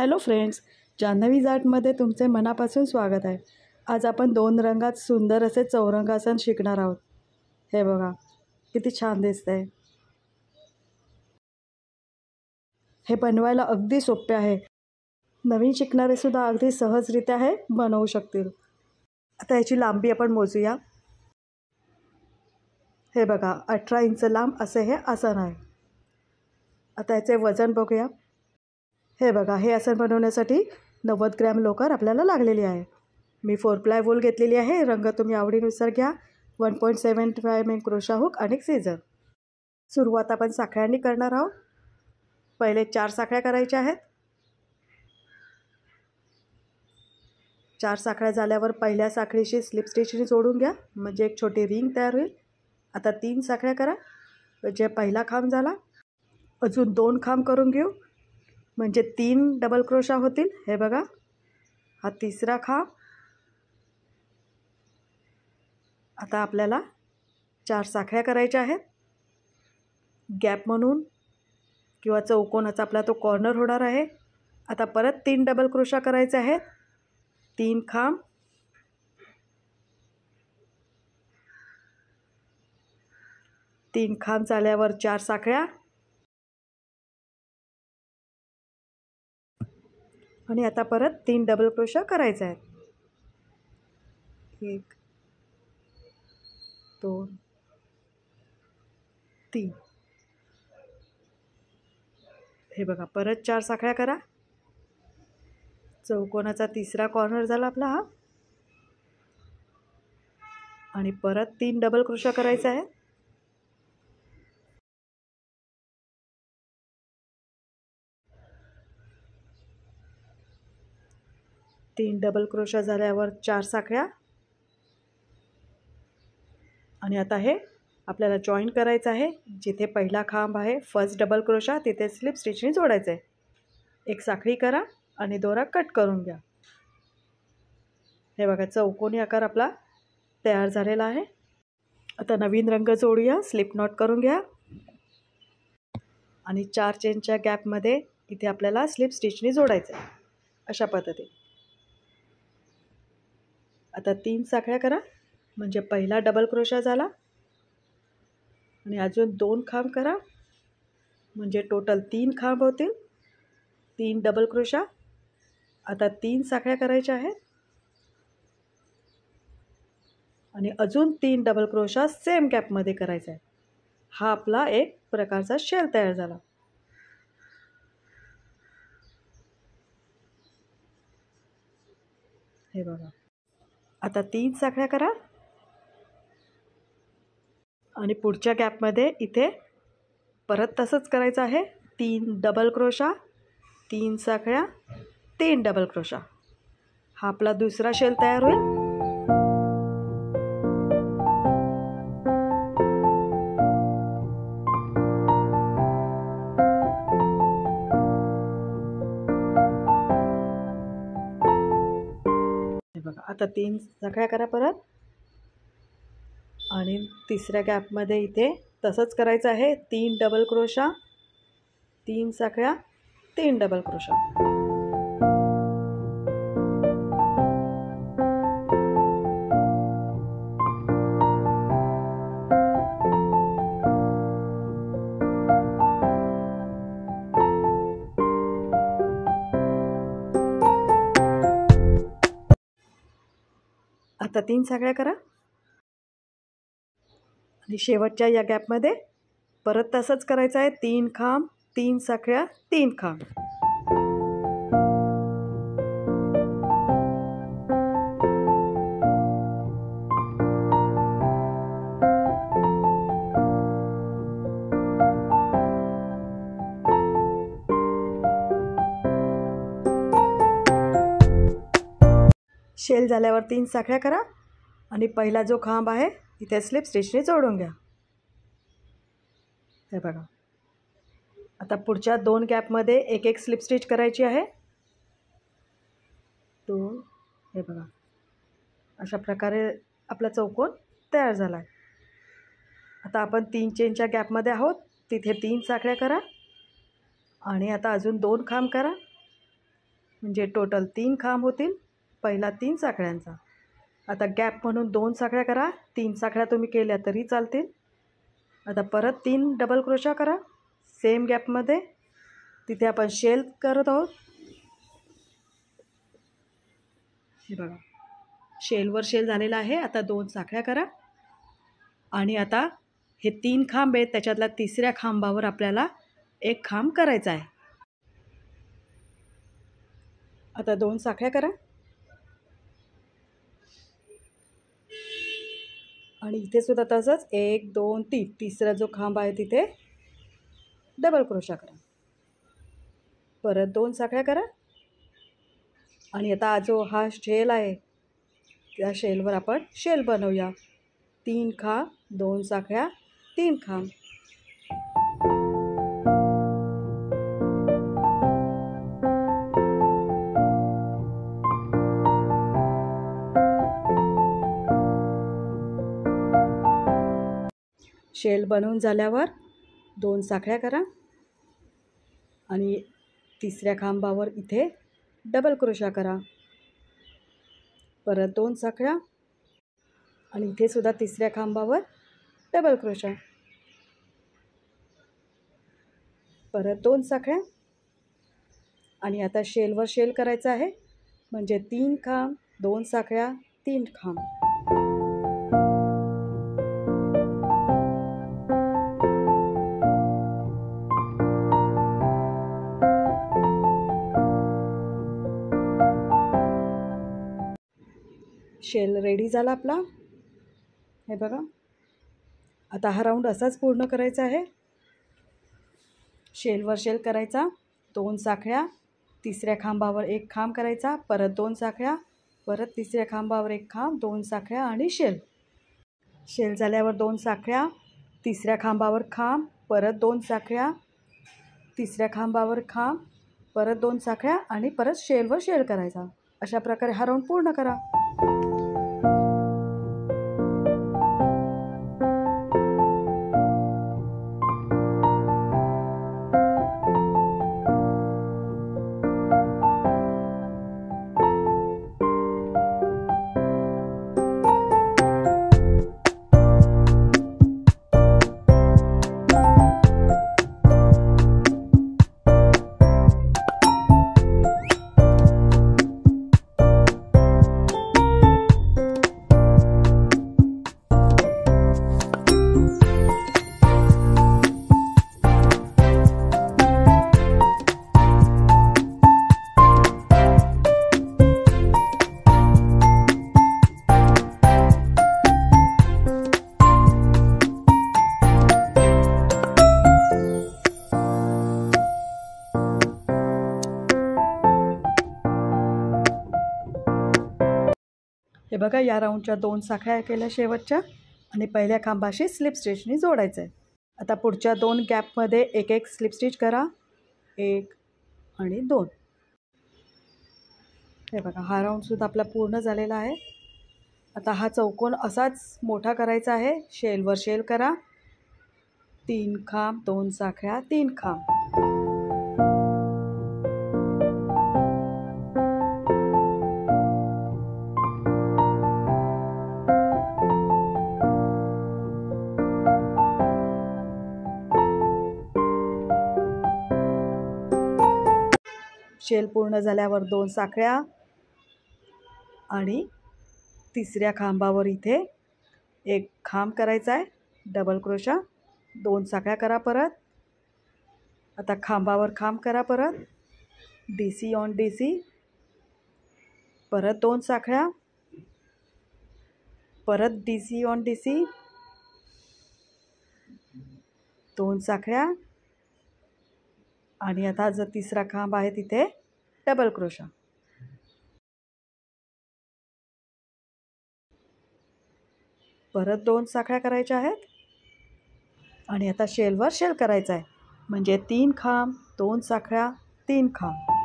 Hello friends, Janhvi आर्टमध्ये तुमचे मनापासून स्वागत आहे। आज आपण 2 रंगात सुंदर असे चौरंगासन शिकणार आहोत। हे बघा किती छान दिसतंय। हे बनवायला अगदी सोपे आहे। नवीन शिकणारे सुद्धा अगदी सहजरित्या हे बनवू शकतील। आता याची लांबी आपण मोजूया। हे बघा 18 इंच लांब असे हे आसन आहे। आता याचे वजन बघूया। हे बघा हे आसन बनवण्यासाठी 90 ग्रॅम लोकर आपल्याला लागलेली आहे। मी 4 प्लाय वूल घेतलेली आहे। रंग तुम्ही आवडीनुसार घ्या। 1.75 mm क्रोशा हुक आणि सीझर। सुरुवात आपण साखळ्यांनी करणार आहोत। पहिले 4 साखळ्या करायच्या आहेत। 4 साखळ्या झाल्यावर पहिल्या साखळीशी स्लिप स्टिचने जोडून घ्या, म्हणजे एक छोटी रिंग तयार होईल। आता 3 साखळ्या करा, म्हणजे पहिला खांब झाला। अजून 2 खांब करून घेऊ, म्हणजे 3 डबल क्रोशा होतील। हे बघा हा तिसरा खांब। आता आपल्याला 4 साखळ्या करायच्या आहेत। गॅप म्हणून किंवा चौकोनाचा आपला तो कॉर्नर होणार आहे। आता परत 3 डबल क्रोशा करायचे आहेत। 3 खांब, 3 खांब झाल्यावर 4 साखळ्या आणि आता परत 3 डबल क्रोशा करायचे आहेत। 1 2 3। हे बघा परत 4 साखळ्या करा। चौकोनाचा तिसरा कॉर्नर झाला आपला हा, आणि परत 3 डबल क्रोशा करायचा आहे। तीन डबल क्रोशा झाल्यावर 4 साखळ्या आणि आता हे आपल्याला जॉईन करायचं आहे। जिथे पहिला खांब आहे फर्स्ट डबल क्रोशा तिथे स्लिप स्टिचने जोडायचं आहे। एक साखळी करा आणि दोरा कट करून घ्या। हे बघा चौकोनी आकार आपला तयार झालेला आहे। आता नवीन रंग जोडूया। स्लिप नॉट करून घ्या आणि 4 चेनच्या गॅपमध्ये इथे आपल्याला स्लिप स्टिचने जोडायचं आहे, अशा पद्धतीने। आता 3 साखळ्या करा, म्हणजे पहिला डबल क्रोशा झाला, आणि अजून 2 खांब करा, म्हणजे टोटल 3 खांब होतील। 3 डबल क्रोशा। आता 3 साखळ्या करायच्या आहेत आणि अजून 3 डबल क्रोशा सेम गॅपमध्ये करायचा आहे। हा आपला एक प्रकारचा शेल तयार झाला। हे बघा आता 3 साखळ्या करा आणि पुढच्या गॅपमध्ये इथे परत तसंच करायचं आहे। 3 डबल क्रोशा, 3 साखळ्या, 3 डबल क्रोशा। हा आपला दुसरा शेल तयार होईल। बघा आता 3 साखळ्या करा परत, आणि तिसऱ्या गॅपमध्ये इथे तसंच करायचं आहे। 3 डबल क्रोशा, 3 साखळ्या, 3 डबल क्रोशा। आता 3 साखळ्या करा आणि शेवटच्या या गॅपमध्ये परत तसंच करायचं आहे। 3 खांब, 3 साखळ्या, 3 खांब। शेल झाल्यावर 3 साखळ्या करा आणि पहिला जो खांब आहे इथे स्लिप स्टिचने जोडून घ्या। हे बघा आता पुढच्या 2 गॅपमध्ये एक एक स्लिप स्टिच करायची आहे। तो हे बघा अशा प्रकारे आपला चौकोन तयार झाला आहे। आता आपण 3 चेनच्या गॅपमध्ये आहोत, तिथे 3 साखळ्या करा आणि आता अजून 2 खांब करा, म्हणजे टोटल 3 खांब होतील पहिला 3 साखळ्यांचा. आता गॅप म्हणून 2 साखळ्या करा. 3 साखळ्या तुम्ही केल्या तरी चालतील. आता परत 3 डबल क्रोशा करा सेम गॅपमध्ये. तिथे आपण शेल करत आहोत. हे बघा शेलवर शेल झालेला आहे. आता 2 साखळ्या करा आणि आता हे 3 खांब आहेत त्याच्यातल्या तिसऱ्या खांबावर आपल्याला एक खांब करायचा आहे. आता 2 साखळ्या करा आणि इथे सुद्धा तसंच 1 2 3 तिसरा जो खांब आहे तिथे डबल क्रोशा करा. परत 2 साखळ्या करा आणि आता जो हा शेल आहे त्या शेलवर आपण शेल बनवूया. 3 खांब 2 साखळ्या 3 खांब. शेल बनवून झाल्यावर 2 साखळ्या करा आणि तिसऱ्या खांबावर इथे डबल क्रोशा करा. परत 2 साखळ्या आणि इथे सुद्धा तिसऱ्या खांबावर डबल क्रोशा. परत 2 साखळ्या आणि आता शेलवर शेल करायचा आहे म्हणजे 3 खांब 2 साखळ्या 3 खांब. शेल रेडी झाला आपला. हे बघा आता हा राऊंड असाच पूर्ण करायचा आहे. शेलवर शेल करायचा 2 साखळ्या तिसऱ्या खांबावर एक खांब करायचा. परत 2 साखळ्या परत तिसऱ्या खांबावर एक खांब 2 साखळ्या आणि शेल. शेल झाल्यावर 2 साखळ्या तिसऱ्या खांबावर खांब परत 2 साखळ्या तिसऱ्या खांबावर खांब परत 2 साखळ्या आणि परत शेलवर शेल करायचा. अशा प्रकारे हा राऊंड पूर्ण करा. हे बघा या राऊंडच्या 2 साखळ्या केल्या शेवटच्या आणि पहिल्या खांबाशी स्लिप स्टिचनी जोडायचं आहे. आता पुढच्या 2 गॅपमध्ये एक एक स्लिप स्टिच करा 1 आणि 2. हे बघा हा राऊंडसुद्धा आपला पूर्ण झालेला आहे. आता हा चौकोन असाच मोठा करायचा आहे. शेलवर शेल करा 3 खांब 2 साखळ्या 3 खांब. शेल पूर्ण झाल्यावर 2 साखळ्या आणि तिसऱ्या खांबावर इथे एक खांब करायचा आहे डबल क्रोशा. 2 साखळ्या करा परत. आता खांबावर खांब करा परत DC ऑन DC. परत 2 साखळ्या परत DC ऑन DC 2 साखळ्या आणि आता जो तिसरा खांब आहे तिथे डबल क्रोशा. परत 2 साखळ्या करायच्या आहेत आणि आता शेलवर शेल करायचा आहे म्हणजे 3 खांब 2 साखळ्या 3 खांब.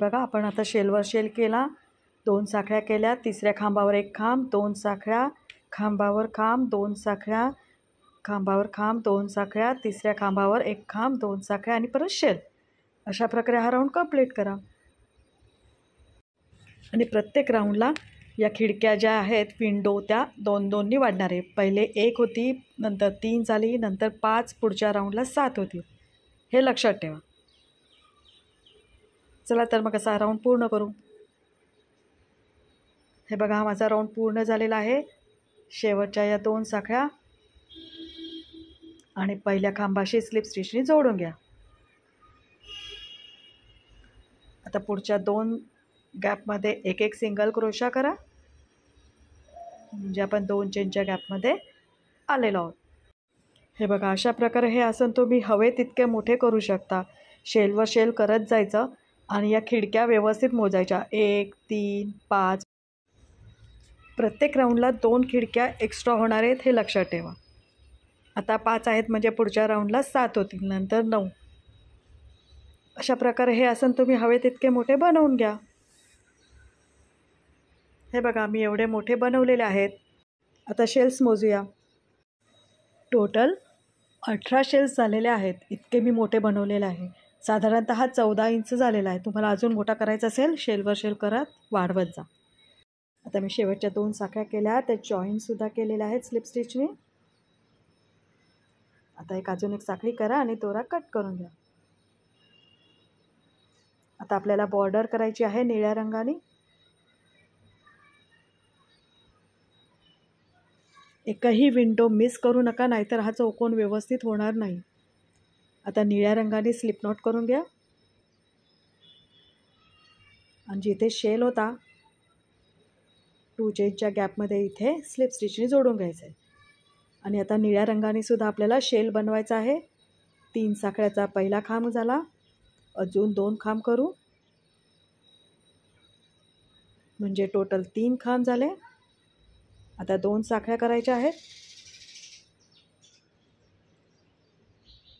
बघा आपण आता शेलवर शेल केला, 2 साखळ्या केल्या, तिसऱ्या खांबावर 1 खांब, 2 साखळ्या, खांबावर खांब, 2 साखळ्या, खांबावर खांब, 2 साखळ्या, तिसऱ्या खांबावर 1 खांब, 2 साखळ्या आणि परत शेल. अशा प्रकारे हा राऊंड कंप्लीट करा. आणि प्रत्येक राऊंडला या खिडक्या ज्या आहेत विंडो त्या 2-2नी वाढणार आहे. पहिले 1 होती, नंतर 3 झाली, नंतर 5, पुढच्या राऊंडला 7 होती. हे लक्षात ठेवा. चला तर मग असा राऊंड पूर्ण करू. हे बघा हा माझा राऊंड पूर्ण झालेला आहे. शेवटच्या या 2 साखळ्या आणि पहिल्या खांबाशी स्लिप स्टिचनी जोडून घ्या. आता पुढच्या 2 गॅपमध्ये 1-1 सिंगल क्रोशा करा, म्हणजे आपण 2 चेनच्या गॅपमध्ये आलेलो आहोत. हे बघा अशा प्रकारे हे आसन तुम्ही हवे तितके मोठे करू शकता. शेलवर शेल करत जायचं आणि या खिडक्या व्यवस्थित मोजायच्या. 1, 3, 5. प्रत्येक राऊंडला 2 खिडक्या एक्स्ट्रा होणार आहेत हे लक्षात ठेवा. आता 5 आहेत म्हणजे पुढच्या राऊंडला 7 होतील, नंतर 9. अशा प्रकारे हे आसन तुम्ही हवे तितके मोठे बनवून घ्या. हे बघा मी एवढे मोठे बनवलेले आहेत. आता शेल्स मोजूया. टोटल 18 शेल्स झालेले आहेत. इतके मी मोठे बनवलेले आहे. साधारणतः 14 इंच झालेला आहे. तुम्हाला अजून मोठा करायचा असेल शेलवर शेल करत वाढवत जा. आता मी शेवटच्या 2 साखळ्या केल्या, त्या जॉईंटसुद्धा केलेल्या आहेत स्लिप स्टिचने. आता अजून एक साखळी करा आणि दोरा कट करून घ्या. आता आपल्याला बॉर्डर करायची आहे निळ्या रंगाने. एकही विंडो मिस करू नका, नाहीतर हा चौकोन व्यवस्थित होणार नाही. आता निळ्या रंगाने स्लिप नॉट करून घ्या आणि जिथे शेल होता 2 चेनच्या गॅपमध्ये इथे स्लिप स्टिचने जोडून घ्यायचं आहे. आणि आता निळ्या रंगाने सुद्धा आपल्याला शेल बनवायचा आहे. 3 साखळ्याचा पहिला खांब झाला, अजून 2 खांब करू, म्हणजे टोटल 3 खांब झाले. आता 2 साखळ्या करायच्या आहेत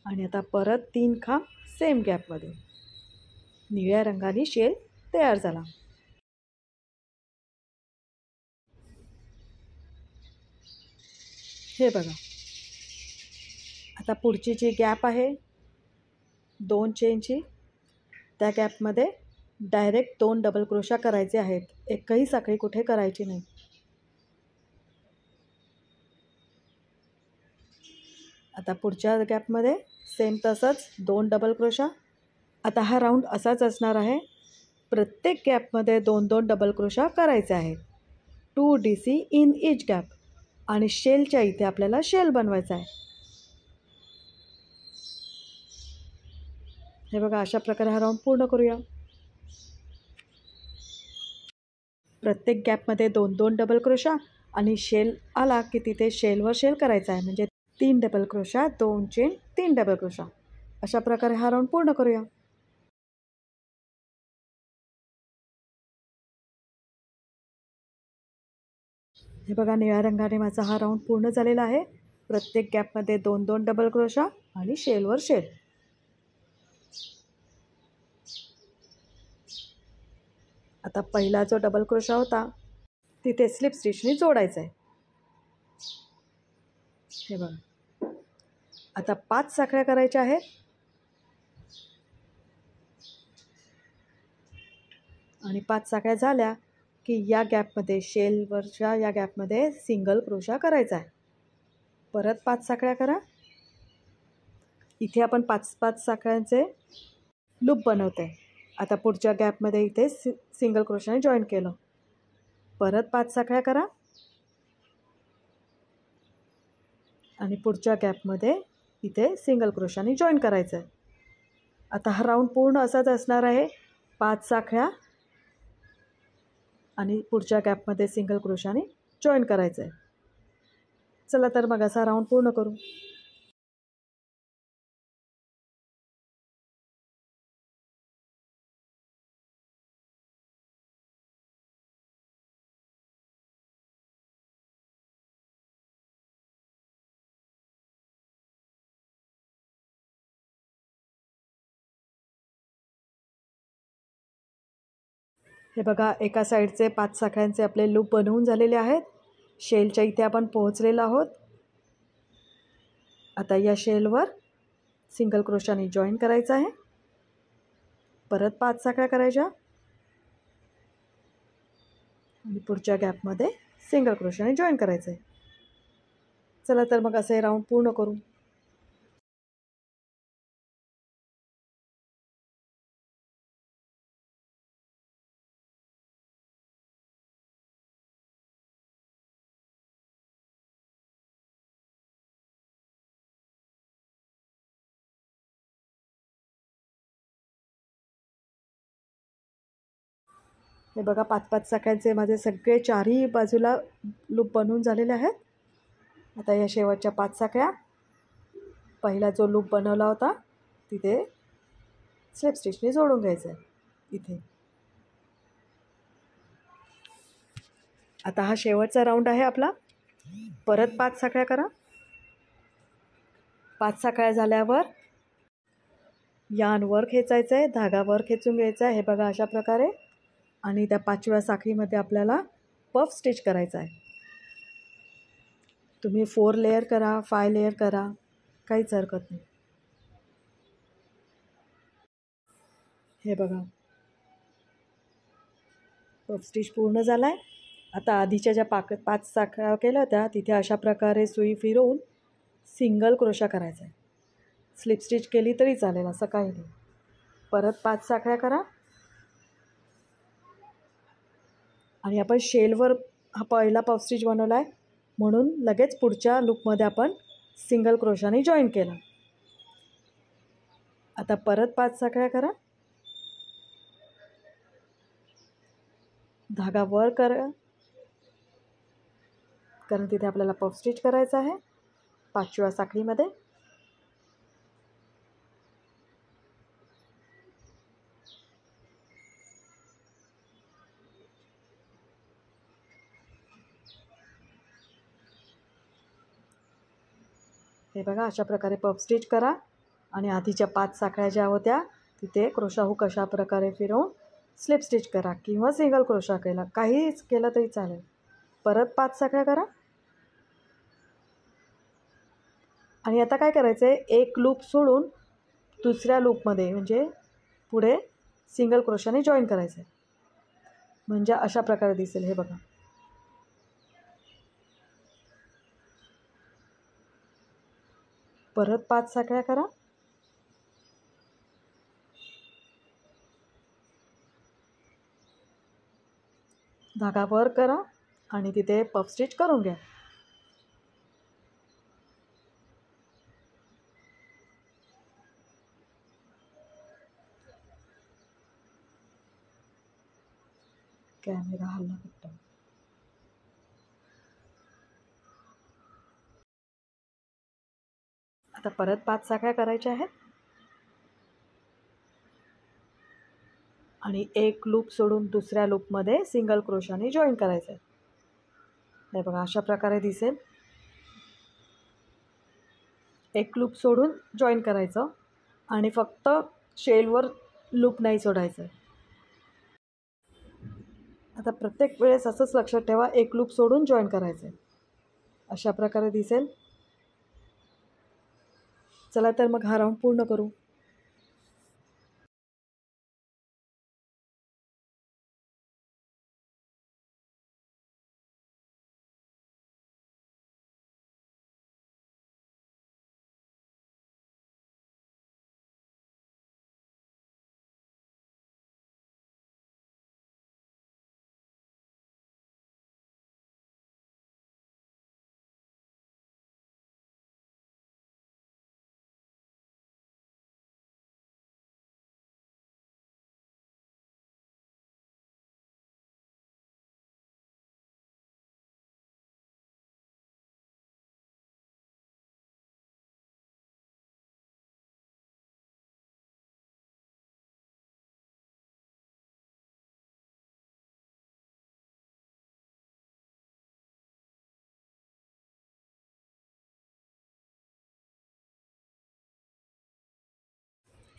आणि आता परत 3 खांब सेम गॅपमध्ये. निळ्या रंगाने शेल तयार झाला. हे बघा आता पुढची जी गॅप आहे 2 चेनची, त्या गॅपमध्ये डायरेक्ट 2 डबल क्रोशा करायचे आहेत. एकही साखळी कुठे करायची नाही. आता पुढच्या गॅपमध्ये सेम तसंच 2 डबल क्रोशा. आता हा राऊंड असाच असणार आहे. प्रत्येक गॅपमध्ये 2-2 डबल क्रोशा करायचे आहेत. 2 DC इन इच गॅप. आणि शेलच्या इथे आपल्याला शेल बनवायचा आहे. हे बघा अशा प्रकारे हा राऊंड पूर्ण करूया. प्रत्येक गॅपमध्ये 2-2 डबल क्रोशा आणि शेल आला की तिथे शेलवर शेल करायचा आहे, म्हणजे 3 double crochet, 2 chain, 3 double crochet. अशा प्रकारे हा राऊंड पूर्ण करूया. हे बघा निळ्या रंगाने माझा हा राऊंड पूर्ण झालेला आहे. प्रत्येक गॅपमध्ये 2-2 डबल क्रोशा आणि शेलवर शेल. आता पहिला जो डबल क्रोशा होता तिथे स्लिप स्टिचने जोडायचा आहे. हे बघा आता 5 साखळ्या करायच्या आहेत आणि 5 साखळ्या झाल्या की या गॅपमध्ये शेलवरच्या या गॅपमध्ये सिंगल क्रोशा करायचा आहे. परत 5 साखळ्या करा. इथे आपण 5-5 साखळ्यांचे लूप बनवते. आता पुढच्या गॅपमध्ये इथे सिंगल क्रोशाने जॉईन केलं. परत 5 साखळ्या करा आणि पुढच्या गॅपमध्ये इथे सिंगल क्रोशाने जॉईन करायचं आहे. आता हा राऊंड पूर्ण असाच असणार आहे. 5 साखळ्या आणि पुढच्या गॅपमध्ये सिंगल क्रोशाने जॉईन करायचं आहे. चला तर मग असा राऊंड पूर्ण करू. हे बघा, एका साईडचे 5 साखळ्यांचे आपले लूप बनवून झालेले आहेत. शेलच्या इथे आपण पोहोचलेलो आहोत. आता या शेलवर सिंगल क्रोशाने जॉईन करायचं आहे. परत 5 साखळ्या करायच्या आणि पुढच्या गॅपमध्ये सिंगल क्रोशाने जॉईन करायचं आहे. चला तर मग असे राऊंड पूर्ण करू. हे बघा, 5-5 साखळ्यांचे माझे सगळे 4ही बाजूला लूप बनवून झालेले आहेत. आता या शेवटच्या 5 साखळ्या, पहिला जो लूप बनवला होता तिथे स्लिप स्टिचने जोडून घ्यायचं आहे इथे. आता हा शेवटचा राऊंड आहे आपला. परत 5 साखळ्या करा. 5 साखळ्या झाल्यावर यान वर खेचायचं आहे, धागा वर खेचून घ्यायचा आहे. हे बघा अशा प्रकारे. आणि त्या 5व्या साखळीमध्ये आपल्याला पफ स्टिच करायचा आहे. तुम्ही 4 लेयर करा, 5 लेयर करा, काहीच हरकत नाही. हे बघा, पफ स्टिच पूर्ण झाला आहे. आता आधीच्या ज्या 5 साखळ्या केल्या होत्या तिथे अशा प्रकारे सुई फिरवून सिंगल क्रोशा करायचा आहे. स्लिप स्टिच केली तरी चालेल, असं काही नाही. परत 5 साखळ्या करा आणि आपण शेलवर हा पहिला पफ स्टिच बनवला आहे म्हणून लगेच पुढच्या लूपमध्ये आपण सिंगल क्रोशाने जॉईन केला. आता परत 5 साखळ्या करा, धागा वर करा कारण तिथे आपल्याला पफ स्टिच करायचं आहे 5व्या साखळीमध्ये. हे बघा, अशा प्रकारे पफ स्टिच करा आणि आधीच्या 5 साखळ्या ज्या होत्या तिथे क्रोशा हुक अशा प्रकारे फिरवून स्लिप स्टिच करा किंवा सिंगल क्रोशा केला, काहीच केलं तरी चालेल. परत 5 साखळ्या करा आणि आता काय करायचं आहे, एक लूप सोडून दुसऱ्या लूपमध्ये म्हणजे पुढे सिंगल क्रोशाने जॉईन करायचं आहे. म्हणजे अशा प्रकारे दिसेल. हे बघा, परत 5 साखळ्या करा, धागा वर करा आणि तिथे पफ स्टिच करून घ्या. कॅमेरा हल्ला फक्त. आता परत 5 साखळ्या करायच्या आहेत आणि एक लूप सोडून दुसऱ्या लूपमध्ये सिंगल क्रोशाने जॉईन करायचं आहे. हे बघा, अशा प्रकारे दिसेल. एक लूप सोडून जॉईन करायचं आणि फक्त शेलवर लूप नाही सोडायचं. आता प्रत्येक वेळेस असंच लक्षात ठेवा, एक लूप सोडून जॉईन करायचं आहे. अशा प्रकारे दिसेल. चला तर मग हा राऊंड पूर्ण करू.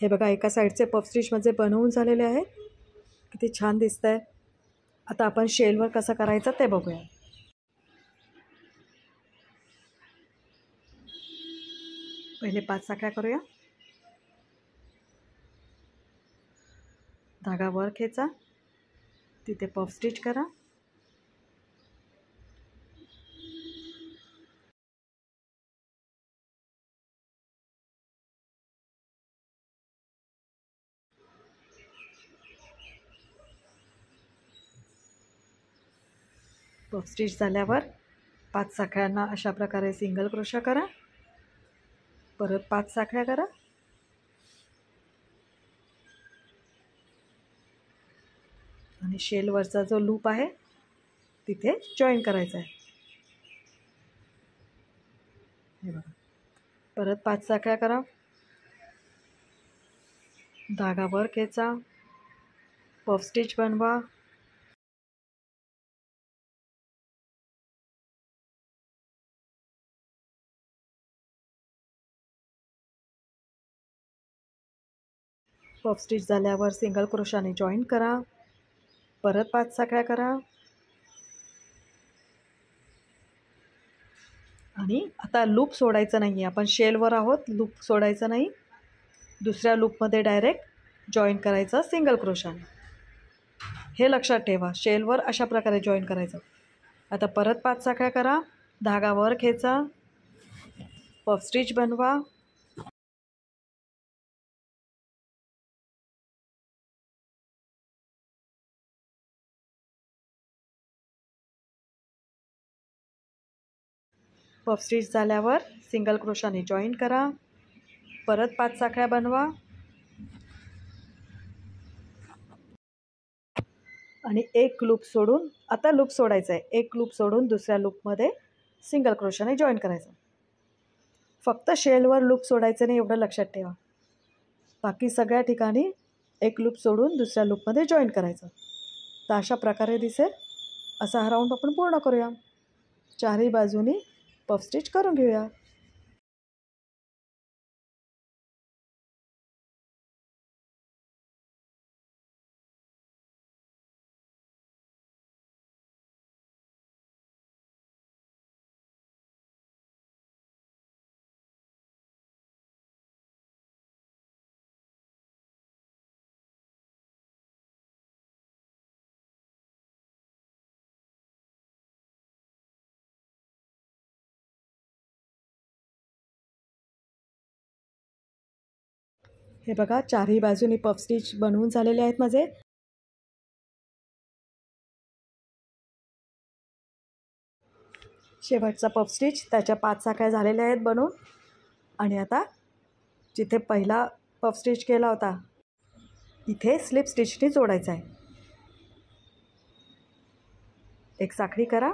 हे बघा, एका साईडचे पफ स्टिच माझे बनवून झालेले आहे. किती छान दिसत आहे. आता आपण शेलवर कसं करायचं ते बघूया. पहिले 5 साखळ्या करूया. धागा वर खेचा, तिथे पफ स्टिच करा. पफ स्टिच झाल्यावर 5 साखळ्यांना अशा प्रकारे सिंगल क्रोशा करा. परत 5 साखळ्या करा. आणि शेलवरचा जो लूप आहे तिथे जॉईन करायचा आहे. हे बघा. परत 5 साखळ्या करा. धागा वर खेचा, पफ स्टिच बनवा. पफ स्टिच झाल्यावर सिंगल क्रोशाने जॉईन करा. परत 5 साखळ्या करा. आणि आता लूप सोडायचं नाही आहे, आपण शेलवर आहोत, लूप सोडायचं नाही. दुसऱ्या लूपमध्ये डायरेक्ट जॉईन करायचं सिंगल क्रोशाने. हे लक्षात ठेवा, शेलवर अशा प्रकारे जॉईन करायचं. आता परत 5 साखळ्या करा. धागा वर खेचा, पफ स्टिच बनवा. पफ स्टिच झाल्यावर सिंगल क्रोशाने जॉईन करा. परत 5 साखळ्या बनवा. आणि एक लूप सोडून, आता लूप सोडायचं आहे, एक लूप सोडून दुसऱ्या लूपमध्ये सिंगल क्रोशाने जॉईन करायचं. फक्त शेलवर लूप सोडायचं नाही, एवढं लक्षात ठेवा. बाकी सगळ्या ठिकाणी एक लूप सोडून दुसऱ्या लूपमध्ये जॉईन करायचं. तर अशा प्रकारे दिसेल. असा हा राऊंड आपण पूर्ण करूया. चारही बाजूनी पफ स्टिच करून घेऊया. हे बघा, चारही बाजूनी पफ स्टिच बनवून झालेले आहेत माझे. शेवटचा पफ स्टिच, त्याच्या 5 साखळ्या झालेल्या आहेत बनवून. आणि आता जिथे पहिला पफ स्टिच केला होता इथे स्लिप स्टिचने जोडायचा आहे. एक साखळी करा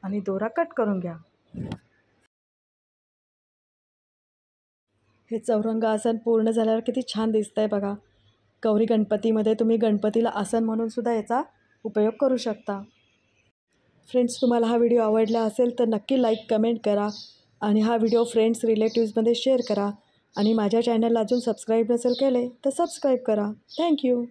आणि दोरा कट करून घ्या. हे चौरंग आसन पूर्ण झाल्यावर किती छान दिसतंय बघा. गौरी गणपतीमध्ये तुम्ही गणपतीला आसन म्हणून सुद्धा याचा उपयोग करू शकता. फ्रेंड्स, तुम्हाला हा व्हिडिओ आवडला असेल तर नक्की लाईक कमेंट करा आणि हा व्हिडिओ फ्रेंड्स रिलेटिव्समध्ये शेअर करा. आणि माझ्या चॅनलला अजून सबस्क्राईब नसेल केले तर सबस्क्राईब करा. थँक्यू.